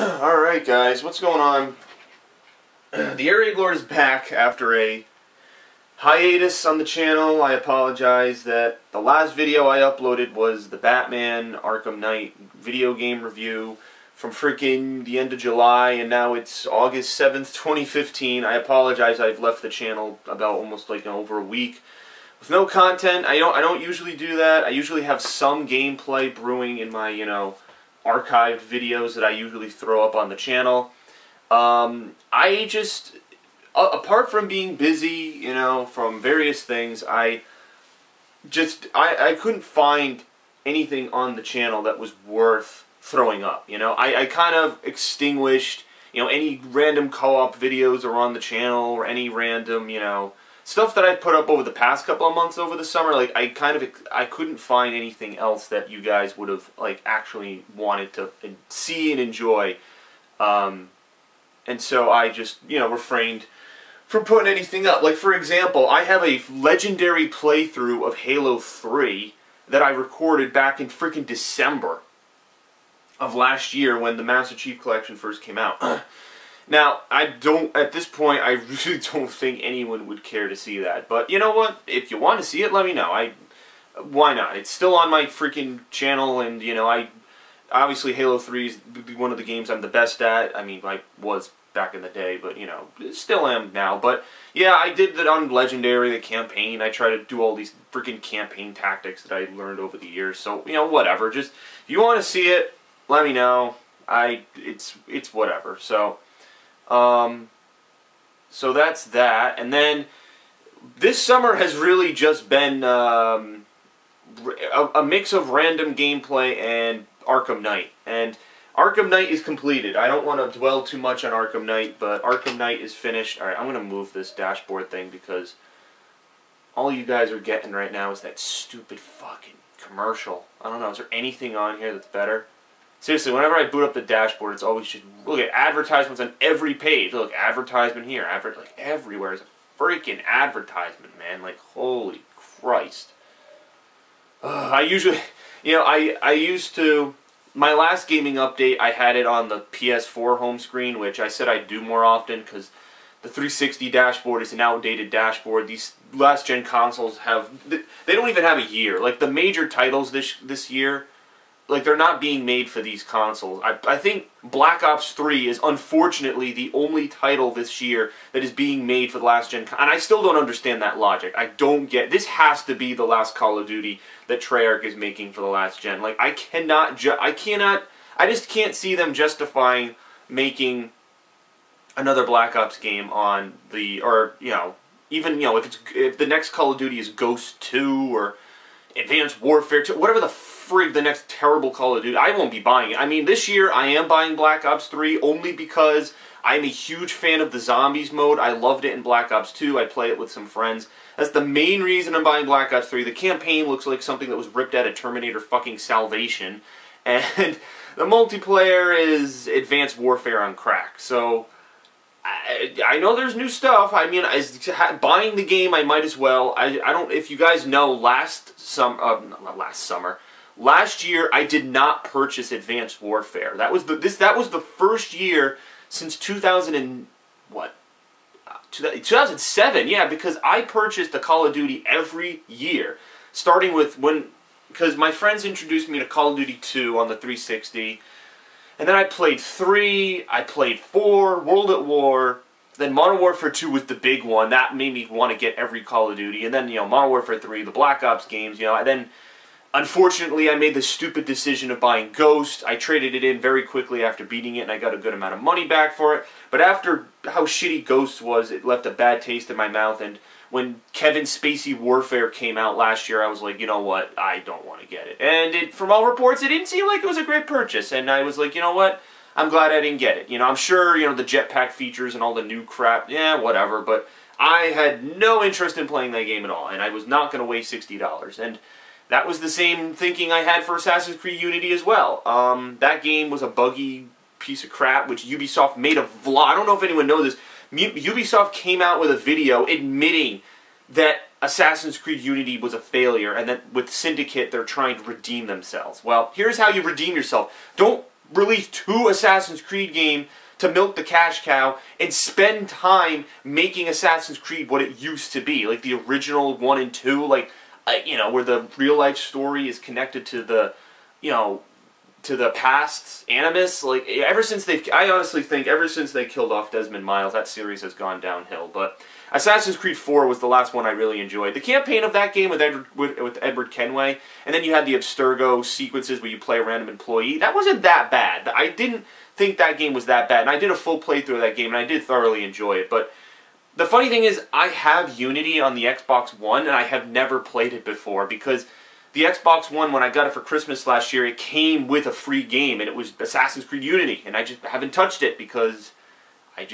Alright guys, what's going on? TheAireaidLord is back after a hiatus on the channel. I apologize that the last video I uploaded was the Batman Arkham Knight video game review from freaking the end of July, and now it's August 7th, 2015. I apologize, I've left the channel about almost like over a week with no content. I don't usually do that. I usually have some gameplay brewing in my, archived videos that I usually throw up on the channel. I just, apart from being busy, from various things, I couldn't find anything on the channel that was worth throwing up. I kind of extinguished, any random co-op videos are on the channel, or any random, stuff that I put up over the past couple of months over the summer. Like, I couldn't find anything else that you guys would have, actually wanted to see and enjoy. And so I just, refrained from putting anything up. Like, for example, I have a legendary playthrough of Halo 3 that I recorded back in freaking December of last year when the Master Chief Collection first came out. Now, at this point, I really don't think anyone would care to see that. But you know what? If you want to see it, let me know. Why not? It's still on my freaking channel, and, obviously Halo 3 is one of the games I'm the best at. I mean, I was back in the day, but, still am now. But, yeah, I did that on Legendary, the campaign. I try to do all these freaking campaign tactics that I learned over the years. So, whatever. Just, if you want to see it, let me know. It's whatever. So that's that, and then this summer has really just been a mix of random gameplay and Arkham Knight. And Arkham Knight is completed. I don't want to dwell too much on Arkham Knight, but Arkham Knight is finished. Alright, I'm going to move this dashboard thing because all you guys are getting right now is that stupid fucking commercial. I don't know, is there anything on here that's better? Seriously, whenever I boot up the dashboard, it's always just, look at advertisements on every page. Look, advertisement here, like everywhere is a freaking advertisement, man. Like, holy Christ. I usually, I used to, my last gaming update, I had it on the PS4 home screen, which I said I'd do more often because the 360 dashboard is an outdated dashboard. These last-gen consoles they don't even have a year. Like, the major titles this year, like, they're not being made for these consoles. I think Black Ops 3 is unfortunately the only title this year that is being made for the last gen. And I still don't understand that logic. I don't get... This has to be the last Call of Duty that Treyarch is making for the last gen. Like, I just can't see them justifying making another Black Ops game on the... Or, even, if the next Call of Duty is Ghost 2 or Advanced Warfare 2, whatever the frig the next terrible Call of Duty, I won't be buying it. I mean, this year I am buying Black Ops 3 only because I'm a huge fan of the zombies mode. I loved it in Black Ops 2. I play it with some friends. That's the main reason I'm buying Black Ops 3. The campaign looks like something that was ripped out of Terminator fucking Salvation. And the multiplayer is Advanced Warfare on crack. So I know there's new stuff. I mean, buying the game, I might as well. I don't. If you guys know, last year I did not purchase Advanced Warfare. That was the first year since 2007. Yeah, because I purchased a Call of Duty every year, starting with because my friends introduced me to Call of Duty 2 on the 360. And then I played 3, I played 4, World at War, then Modern Warfare 2 was the big one. That made me want to get every Call of Duty. And then, Modern Warfare 3, the Black Ops games, and then, unfortunately, I made the stupid decision of buying Ghost. I traded it in very quickly after beating it, and I got a good amount of money back for it. But after how shitty Ghost was, it left a bad taste in my mouth, and when Kevin Spacey Warfare came out last year, I was like, you know what, I don't want to get it. And from all reports, it didn't seem like it was a great purchase. And I was like, you know what, I'm glad I didn't get it. I'm sure, the jetpack features and all the new crap, yeah, whatever. But I had no interest in playing that game at all, and I was not going to waste $60. And that was the same thinking I had for Assassin's Creed Unity as well. That game was a buggy piece of crap, which Ubisoft made a vlog. I don't know if anyone knows this. Ubisoft came out with a video admitting that Assassin's Creed Unity was a failure and that with Syndicate they're trying to redeem themselves. Well, here's how you redeem yourself. Don't release 2 Assassin's Creed games to milk the cash cow and spend time making Assassin's Creed what it used to be, like the original 1 and 2, like, you know, where the real life story is connected to the, you know, to the past animus. Like, I honestly think ever since they killed off Desmond Miles, that series has gone downhill. But Assassin's Creed 4 was the last one I really enjoyed. The campaign of that game with Edward Kenway, and then you had the Abstergo sequences where you play a random employee. That wasn't that bad. I didn't think that game was that bad, and I did a full playthrough of that game, and I did thoroughly enjoy it. But the funny thing is, I have Unity on the Xbox One, and I have never played it before, because the Xbox One, when I got it for Christmas last year, it came with a free game, and it was Assassin's Creed Unity, and I just haven't touched it because I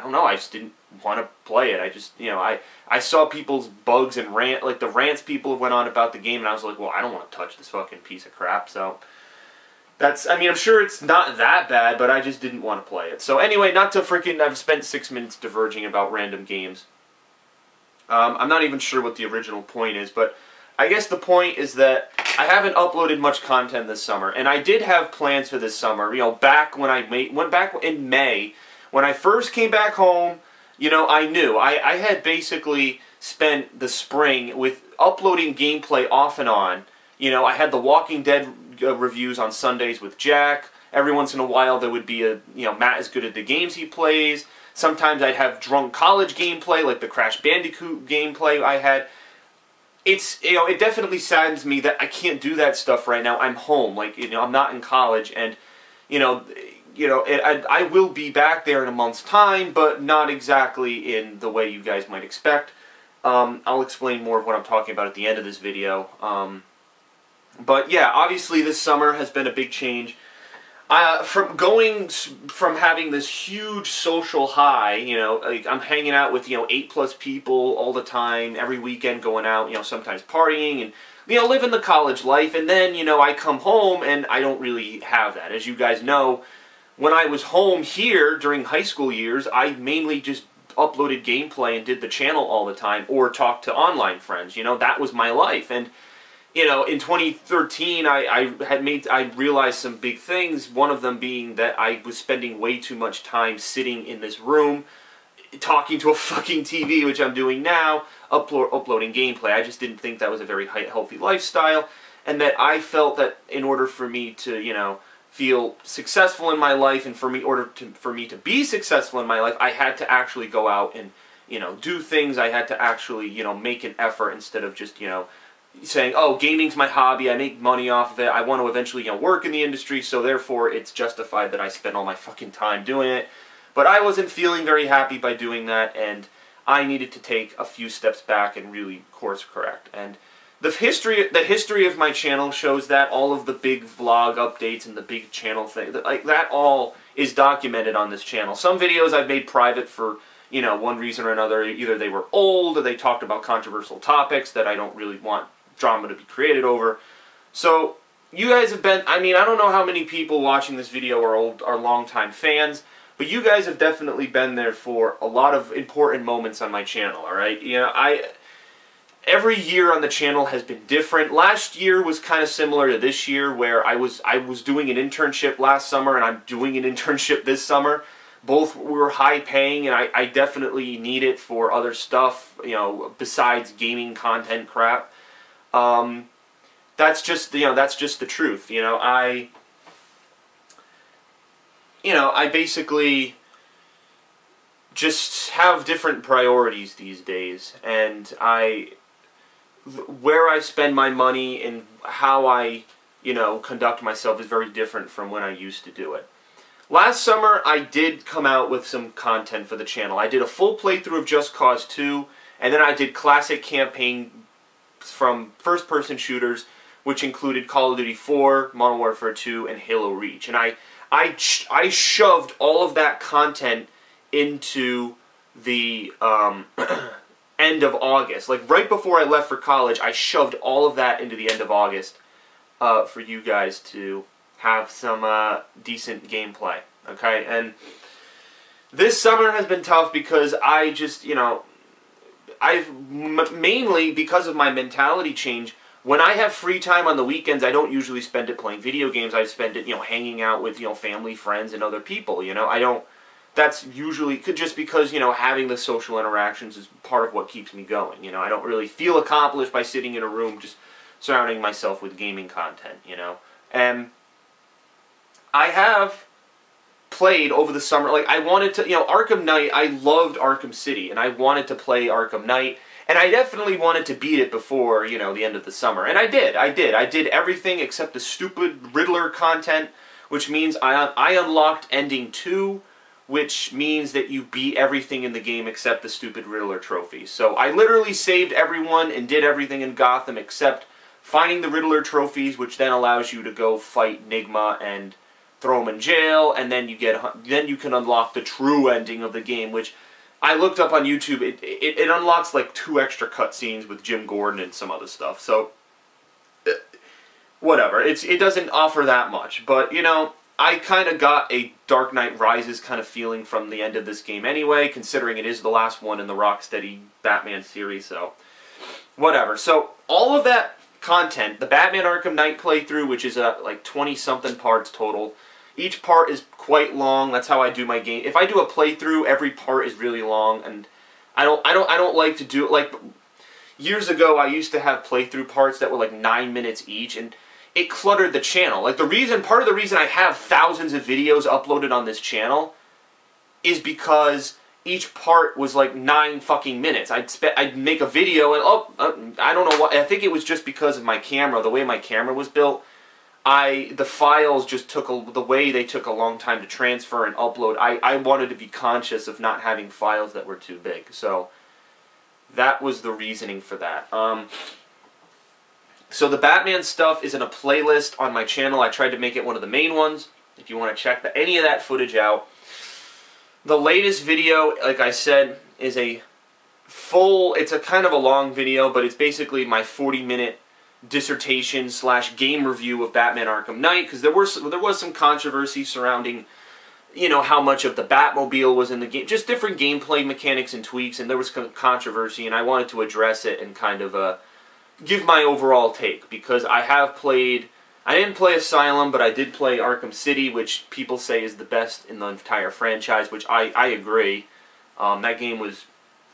don't know, I just didn't want to play it. I just, you know, I saw people's bugs and like the rants people went on about the game, and I was like, well, I don't want to touch this fucking piece of crap, so that's, I mean, I'm sure it's not that bad, but I just didn't want to play it. So anyway, not to freaking, I've spent 6 minutes diverging about random games. I'm not even sure what the original point is, but I guess the point is that I haven't uploaded much content this summer, and I did have plans for this summer. You know, back when went back in May, when I first came back home, you know, I knew. I had basically spent the spring with uploading gameplay off and on. You know, I had the Walking Dead reviews on Sundays with Jack. Every once in a while there would be you know, Matt is good at the games he plays. Sometimes I'd have drunk college gameplay, like the Crash Bandicoot gameplay I had. It's, you know, it definitely saddens me that I can't do that stuff right now. I'm home, like, you know, I'm not in college, and, you know, I will be back there in a month's time, but not exactly in the way you guys might expect. I'll explain more of what I'm talking about at the end of this video. But yeah, obviously this summer has been a big change. From having this huge social high, you know, like I'm hanging out with, you know, 8+ people all the time, every weekend going out, you know, sometimes partying and, you know, living the college life, and then, you know, I come home and I don't really have that. As you guys know, when I was home here during high school years, I mainly just uploaded gameplay and did the channel all the time, or talked to online friends. You know, that was my life. And you know, in 2013, I realized some big things. One of them being that I was spending way too much time sitting in this room, talking to a fucking TV, which I'm doing now, uploading gameplay. I just didn't think that was a very healthy lifestyle, and that I felt that in order for me to, you know, feel successful in my life, and for me to be successful in my life, I had to actually go out and, you know, do things. I had to actually, you know, make an effort instead of just, you know, saying, oh, gaming's my hobby, I make money off of it, I want to eventually, you know, work in the industry, so therefore it's justified that I spend all my fucking time doing it. But I wasn't feeling very happy by doing that, and I needed to take a few steps back and really course correct. And the history of my channel shows that all of the big vlog updates and the big channel thing, like that all is documented on this channel. Some videos I've made private for, you know, one reason or another. Either they were old, or they talked about controversial topics that I don't really want drama to be created over. So you guys have been, I mean, I don't know how many people watching this video are longtime fans, but you guys have definitely been there for a lot of important moments on my channel, alright? You know, every year on the channel has been different. Last year was kind of similar to this year, where I was doing an internship last summer, and I'm doing an internship this summer. Both were high paying, and I definitely need it for other stuff, you know, besides gaming content crap. That's just, you know, that's just the truth. You know, I basically just have different priorities these days, and where I spend my money and how I, you know, conduct myself is very different from when I used to do it. Last summer, I did come out with some content for the channel. I did a full playthrough of Just Cause 2, and then I did classic campaign from first-person shooters, which included Call of Duty 4, Modern Warfare 2, and Halo Reach. And I shoved all of that content into the end of August. Like, right before I left for college, I shoved all of that into the end of August for you guys to have some decent gameplay. Okay? And this summer has been tough because I just, you know, mainly because of my mentality change, When I have free time on the weekends, I don't usually spend it playing video games. I spend it, hanging out with, family, friends, and other people, I don't, that's usually, just because, having the social interactions is part of what keeps me going, I don't really feel accomplished by sitting in a room just surrounding myself with gaming content, And I have played over the summer, like, I wanted to, Arkham Knight, I loved Arkham City, and I wanted to play Arkham Knight, and I definitely wanted to beat it before, the end of the summer. And I did. I did everything except the stupid Riddler content, which means I unlocked Ending 2, which means that you beat everything in the game except the stupid Riddler trophies. So I literally saved everyone and did everything in Gotham except finding the Riddler trophies, which then allows you to go fight Nigma and throw him in jail, and then you can unlock the true ending of the game, which I looked up on YouTube. It unlocks like 2 extra cutscenes with Jim Gordon and some other stuff. So whatever. It doesn't offer that much, but I kind of got a Dark Knight Rises kind of feeling from the end of this game anyway, considering it is the last one in the Rocksteady Batman series. So whatever. So all of that content, the Batman Arkham Knight playthrough, which is like 20-something parts total. Each part is quite long. That's how I do my game. If I do a playthrough, every part is really long, and I don't like to do it. Like, years ago, I used to have playthrough parts that were like 9 minutes each, and it cluttered the channel. Like, part of the reason I have thousands of videos uploaded on this channel is because each part was like 9 fucking minutes. I'd make a video, and I don't know what. I think it was just because of my camera, the way my camera was built. The files just the way they took a long time to transfer and upload. I wanted to be conscious of not having files that were too big. So that was the reasoning for that. So the Batman stuff is in a playlist on my channel. I tried to make it one of the main ones, if you want to check any of that footage out. The latest video, like I said, is it's a kind of a long video, but it's basically my 40-minute dissertation / game review of Batman Arkham Knight, because there was some controversy surrounding how much of the Batmobile was in the game, just different gameplay mechanics and tweaks, and there was controversy, and I wanted to address it and kind of give my overall take, because I didn't play Asylum, but I did play Arkham City, which people say is the best in the entire franchise, which I agree. That game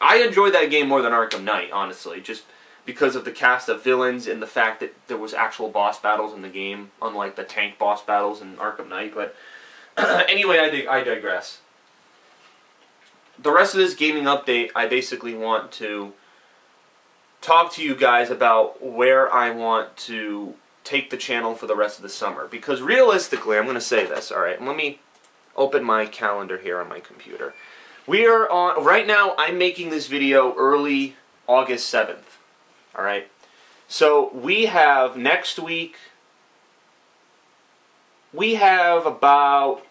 I enjoyed that game more than Arkham Knight, honestly, just because of the cast of villains and the fact that there was actual boss battles in the game, unlike the tank boss battles in Arkham Knight. But anyway, I digress. The rest of this gaming update, I basically want to talk to you guys about where I want to take the channel for the rest of the summer. Because realistically, I'm going to say this, alright? Let me open my calendar here on my computer. Right now, I'm making this video early August 7th. Alright, so we have next week, we have about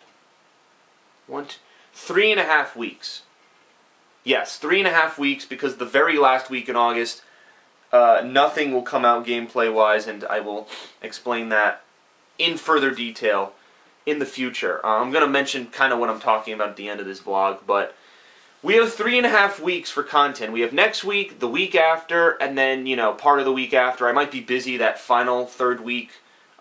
3.5 weeks. Yes, 3.5 weeks, because the very last week in August, nothing will come out gameplay-wise, and I will explain that in further detail in the future. I'm going to mention kind of what I'm talking about at the end of this vlog, but we have 3.5 weeks for content. We have next week, the week after, and then, part of the week after. I might be busy that final third week.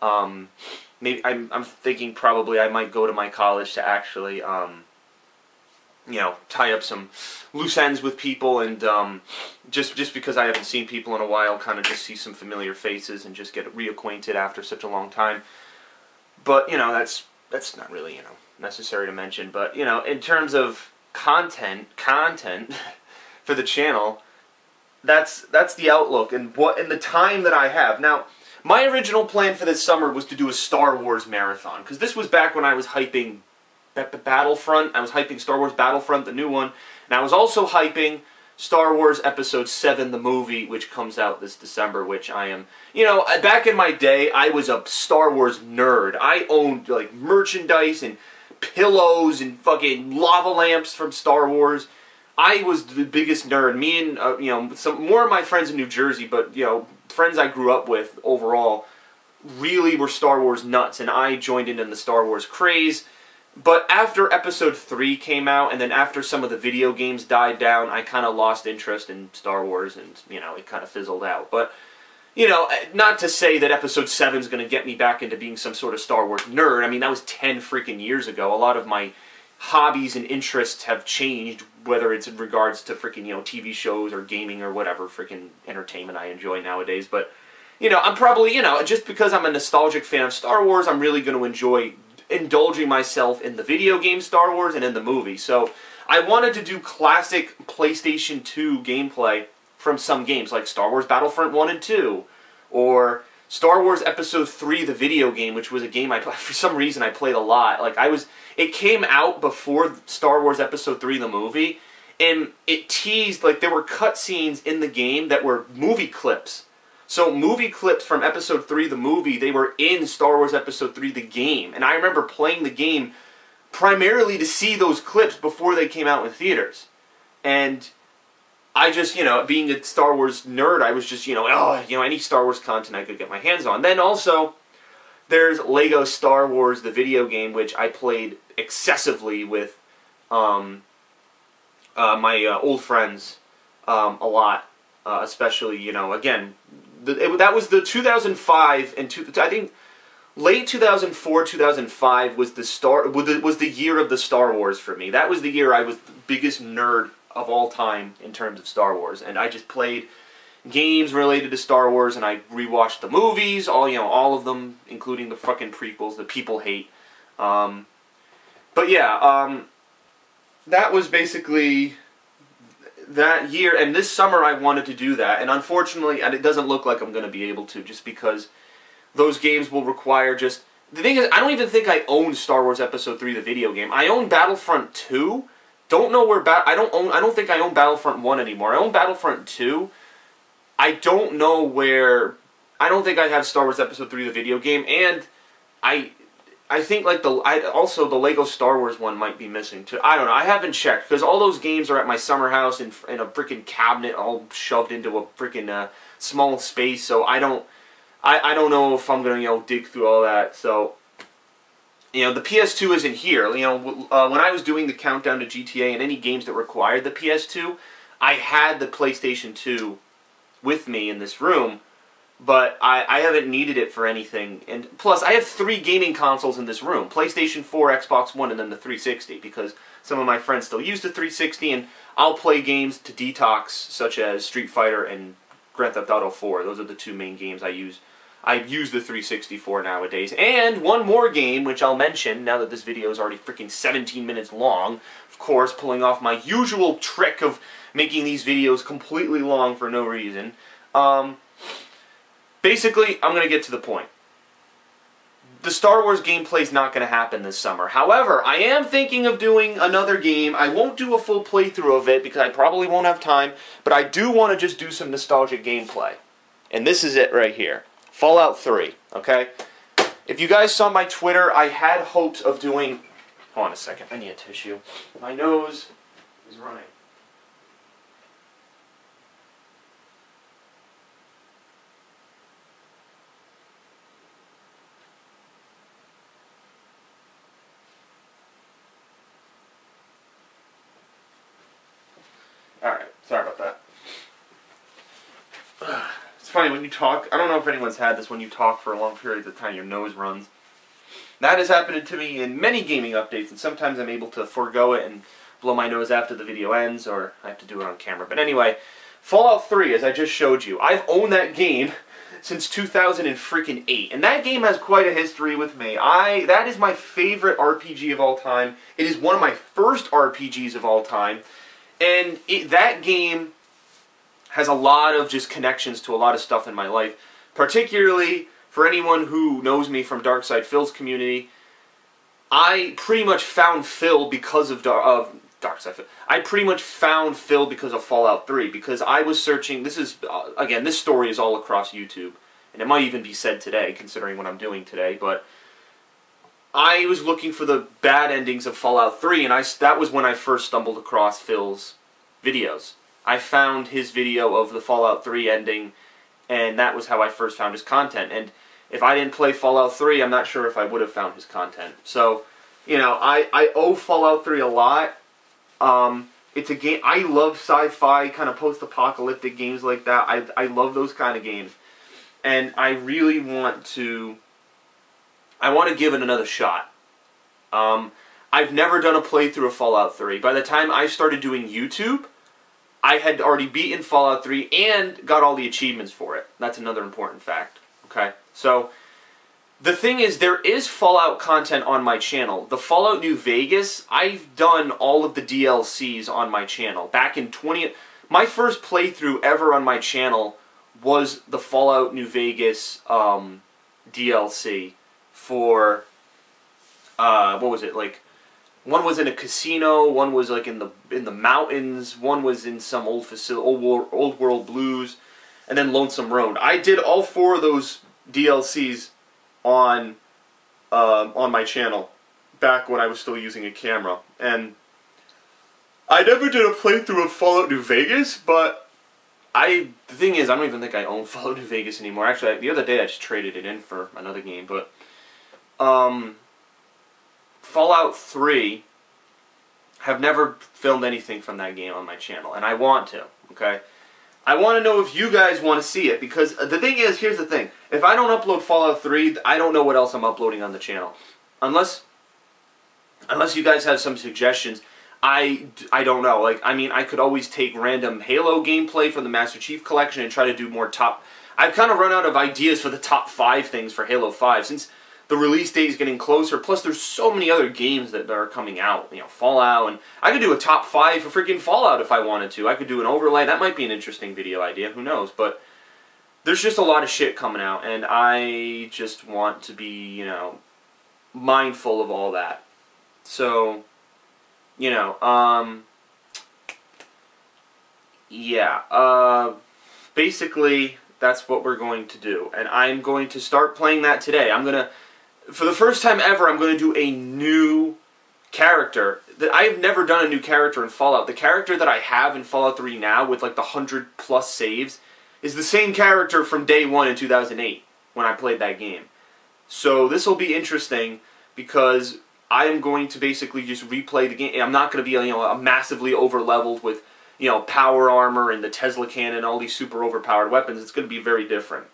Maybe I'm thinking probably I might go to my college to actually, tie up some loose ends with people, and just because I haven't seen people in a while, kind of just see some familiar faces and just get reacquainted after such a long time. But that's not really necessary to mention. But in terms of content for the channel, that's the outlook and the time that I have. Now, my original plan for this summer was to do a Star Wars marathon, because this was back when I was hyping Battlefront. I was hyping Star Wars Battlefront, the new one, and I was also hyping Star Wars Episode 7, the movie, which comes out this December, which I am, back in my day, I was a Star Wars nerd. I owned, like, merchandise and pillows and fucking lava lamps from Star Wars. I was the biggest nerd. Me and, some more of my friends in New Jersey, but, friends I grew up with overall, really were Star Wars nuts, and I joined in the Star Wars craze. But after Episode 3 came out, and then after some of the video games died down, I kind of lost interest in Star Wars, and, it kind of fizzled out. But you know, not to say that Episode 7 is going to get me back into being some sort of Star Wars nerd. I mean, that was 10 freaking years ago. A lot of my hobbies and interests have changed, whether it's in regards to freaking, you know, TV shows or gaming or whatever freaking entertainment I enjoy nowadays. But, you know, I'm probably, you know, just because I'm a nostalgic fan of Star Wars, I'm really going to enjoy indulging myself in the video game Star Wars and in the movie. So I wanted to do classic PlayStation 2 gameplay from some games, like Star Wars Battlefront 1 and 2, or Star Wars Episode 3, the video game, which was a game for some reason I played a lot. Like, it came out before Star Wars Episode 3, the movie, and it teased, like, there were cutscenes in the game that were movie clips. So movie clips from Episode 3, the movie, they were in Star Wars Episode 3, the game. And I remember playing the game primarily to see those clips before they came out in theaters. And I just, you know, being a Star Wars nerd, I was just, you know, any Star Wars content I could get my hands on. Then also, there's Lego Star Wars, the video game, which I played excessively with my old friends a lot. Especially, you know, again, that was the 2005 and I think late 2004, 2005 was the year of the Star Wars for me. That was the year I was the biggest nerd of all time in terms of Star Wars, and I just played games related to Star Wars, and I rewatched the movies, all of them, including the fucking prequels that people hate. But yeah, that was basically that year, and this summer I wanted to do that, and unfortunately, and it doesn't look like I'm going to be able to, just because those games will require just... The thing is, I don't even think I own Star Wars Episode 3, the video game. I own Battlefront 2. Don't know where... I don't think I own Battlefront 1 anymore. I own Battlefront 2. I don't know where... I don't think I have Star Wars Episode 3, the video game, and I think like also the Lego Star Wars one might be missing too. I don't know. I haven't checked because all those games are at my summer house in a freaking cabinet, all shoved into a freaking small space. So I don't know if I'm gonna dig through all that. So the PS2 isn't here. When I was doing the countdown to GTA and any games that required the PS2, I had the PlayStation 2 with me in this room. But I haven't needed it for anything. And plus, I have 3 gaming consoles in this room. PlayStation 4, Xbox One, and then the 360. Because some of my friends still use the 360, and I'll play games to detox, such as Street Fighter and Grand Theft Auto 4. Those are the 2 main games I use. I use the 360 for nowadays. And one more game, which I'll mention, now that this video is already freaking 17 minutes long. Of course, pulling off my usual trick of making these videos completely long for no reason. Basically, I'm going to get to the point. The Star Wars gameplay is not going to happen this summer. However, I am thinking of doing another game. I won't do a full playthrough of it because I probably won't have time, but I do want to just do some nostalgic gameplay. And this is it right here. Fallout 3, okay? If you guys saw my Twitter, I had hopes of doing... Hold on a second, I need a tissue. My nose is running. Alright, sorry about that. It's funny, when you talk, I don't know if anyone's had this, when you talk for long periods of time, your nose runs. That has happened to me in many gaming updates, and sometimes I'm able to forego it and blow my nose after the video ends, or I have to do it on camera. But anyway, Fallout 3, as I just showed you, I've owned that game since 2008, and that game has quite a history with me. That is my favorite RPG of all time. It is one of my first RPGs of all time. And that game has a lot of just connections to a lot of stuff in my life. Particularly, for anyone who knows me from Darkside Phil's community, I pretty much found Phil because of Darkside Phil. I pretty much found Phil because of Fallout 3, because I was searching... This is, again, this story is all across YouTube. And it might even be said today, considering what I'm doing today, but... I was looking for the bad endings of Fallout 3, and that was when I first stumbled across Phil's videos. I found his video of the Fallout 3 ending, and that was how I first found his content. And if I didn't play Fallout 3, I'm not sure if I would have found his content. So, I owe Fallout 3 a lot. It's a game, I love sci-fi, kind of post-apocalyptic games like that. I love those kind of games. and I really want to. I want to give it another shot. I've never done a playthrough of Fallout 3. By the time I started doing YouTube, I had already beaten Fallout 3 and got all the achievements for it. That's another important fact. Okay, so the thing is, there is Fallout content on my channel. The Fallout New Vegas, I've done all of the DLCs on my channel. Back in my first playthrough ever on my channel was the Fallout New Vegas DLC for, what was it, like, one was in a casino, one was like in the mountains, one was in some old world blues, and then Lonesome Road. I did all 4 of those DLCs on my channel back when I was still using a camera, and I never did a playthrough of Fallout New Vegas. But the thing is, I don't even think I own Fallout New Vegas anymore. Actually, the other day I just traded it in for another game, but Fallout 3, have never filmed anything from that game on my channel, and I want to, okay? I want to know if you guys want to see it, because the thing is, here's the thing. If I don't upload Fallout 3, I don't know what else I'm uploading on the channel. Unless you guys have some suggestions, I don't know. Like, I mean, I could always take random Halo gameplay from the Master Chief Collection and try to do more top... I've kind of run out of ideas for the top 5 things for Halo 5, since the release date is getting closer. Plus, there's so many other games that are coming out. You know, Fallout, and I could do a top 5 for freaking Fallout if I wanted to. I could do an overlay. That might be an interesting video idea. Who knows? But there's just a lot of shit coming out, and I just want to be, you know, mindful of all that. So, you know, yeah, basically, that's what we're going to do. And I'm going to start playing that today. For the first time ever, I'm going to do a new character. I've never done a new character in Fallout. The character that I have in Fallout 3 now, with like the 100+ saves, is the same character from day 1 in 2008, when I played that game. So this will be interesting, because I am going to basically just replay the game. I'm not going to be, you know, massively over-leveled with, you know, power armor and the Tesla cannon and all these super overpowered weapons. It's going to be very different.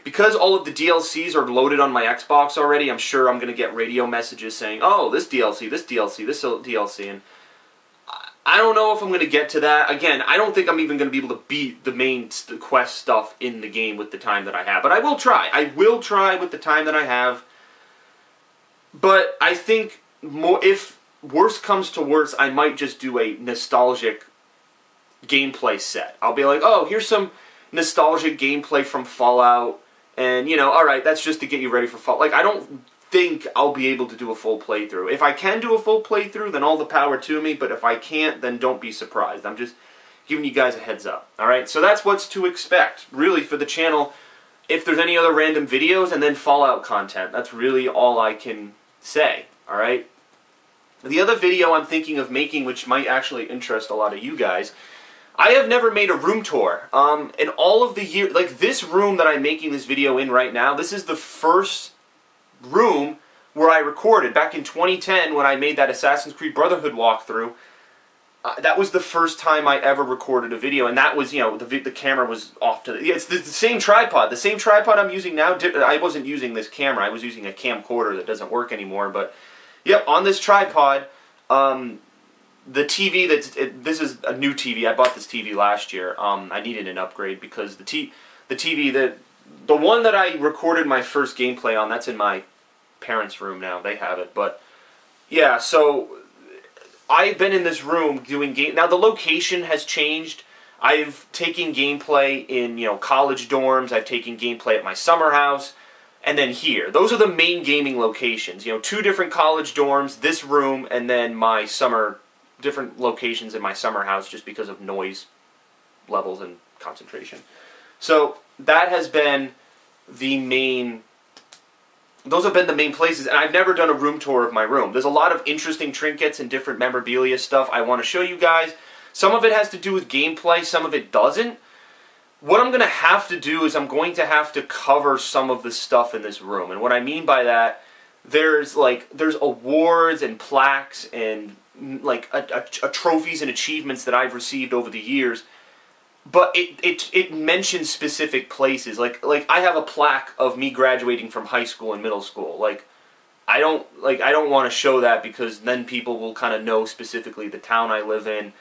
Because all of the DLCs are loaded on my Xbox already, I'm sure I'm going to get radio messages saying, oh, this DLC, this DLC, this DLC, and I don't know if I'm going to get to that. Again, I don't think I'm even going to be able to beat the main quest stuff in the game with the time that I have, but I will try. I will try with the time that I have, but I think if worse comes to worse, I might just do a nostalgic gameplay set. I'll be like, oh, here's some nostalgic gameplay from Fallout, and, you know, alright, that's just to get you ready for Fallout. Like, I don't think I'll be able to do a full playthrough. If I can do a full playthrough, then all the power to me, but if I can't, then don't be surprised. I'm just giving you guys a heads up, alright? So that's what's to expect, really, for the channel. If there's any other random videos, and then Fallout content, that's really all I can say, alright? The other video I'm thinking of making, which might actually interest a lot of you guys, I have never made a room tour. In all of the years, like this room that I'm making this video in right now, this is the first room where I recorded. Back in 2010, when I made that Assassin's Creed Brotherhood walkthrough, that was the first time I ever recorded a video, and that was, you know, the camera was off to it's the same tripod. The same tripod I'm using now, I wasn't using this camera, I was using a camcorder that doesn't work anymore, but, yep, on this tripod, the TV this is a new TV. I bought this TV last year. I needed an upgrade because the TV the one that I recorded my first gameplay on, that's in my parents' room now. They have it, but yeah. So I've been in this room doing game. Now the location has changed. I've taken gameplay in, you know, college dorms. I've taken gameplay at my summer house, and then here. Those are the main gaming locations. You know, 2 different college dorms, this room, and then my different locations in my summer house, just because of noise levels and concentration. So that has been the main, those have been the main places, and I've never done a room tour of my room. There's a lot of interesting trinkets and different memorabilia stuff I want to show you guys. Some of it has to do with gameplay, some of it doesn't. What I'm going to have to do is I'm going to have to cover some of the stuff in this room, and what I mean by that, there's awards and plaques and like trophies and achievements that I've received over the years but it mentions specific places. Like I have a plaque of me graduating from high school and middle school. Like I don't want to show that because then people will kind of know specifically the town I live in.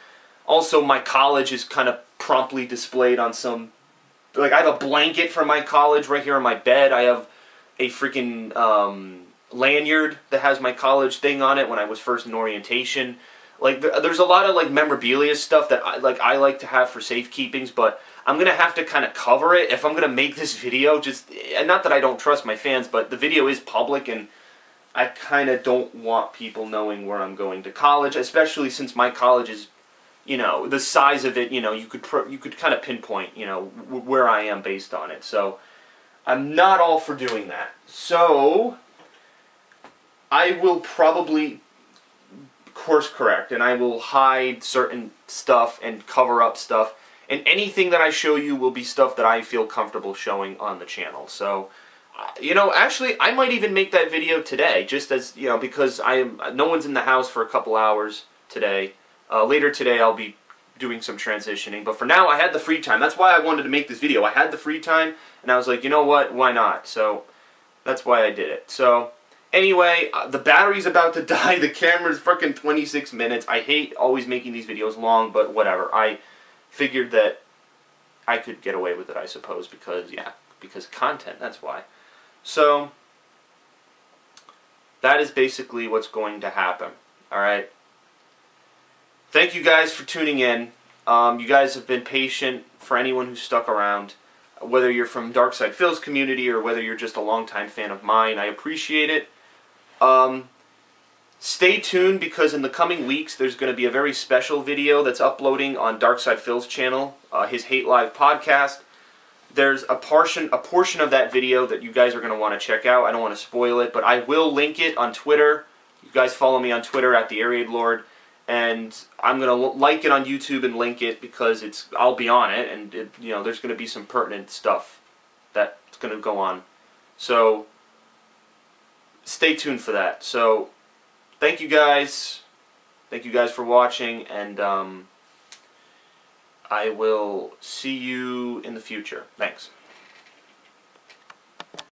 Also, my college is kind of promptly displayed on some. Like, I have a blanket from my college right here on my bed. I have a freaking lanyard that has my college thing on it when I was first in orientation. Like, there's a lot of, like, memorabilia stuff that I like to have for safekeepings, but I'm going to have to kind of cover it if I'm going to make this video. And not that I don't trust my fans, but the video is public, and I kind of don't want people knowing where I'm going to college, especially since my college is, you know, the size of it, you know, you could kind of pinpoint, you know, where I am based on it. So I'm not all for doing that. So I will probably course correct, and I will hide certain stuff and cover up stuff. And anything that I show you will be stuff that I feel comfortable showing on the channel. So, you know, actually, I might even make that video today, just as, you know, because no one's in the house for a couple hours today. Later today, I'll be doing some transitioning, but for now, I had the free time. That's why I wanted to make this video. I had the free time, and I was like, you know what, why not? So, that's why I did it. So, anyway, the battery's about to die. The camera's freaking 26 minutes. I hate always making these videos long, but whatever. I figured that I could get away with it, I suppose, because content, that's why. So, that is basically what's going to happen. Alright? Thank you guys for tuning in. You guys have been patient for anyone who's stuck around. Whether you're from Darkside Phil's community or whether you're just a longtime fan of mine, I appreciate it. Stay tuned because in the coming weeks there's going to be a very special video that's uploading on Darkside Phil's channel, his Hate Live podcast. There's a portion of that video that you guys are going to want to check out. I don't want to spoil it, but I will link it on Twitter. You guys follow me on Twitter at TheAireaidLord. And I'm going to like it on YouTube and link it because I'll be on it, and you know, there's going to be some pertinent stuff that's going to go on. So stay tuned for that. So thank you guys. Thank you guys for watching, and I will see you in the future. Thanks.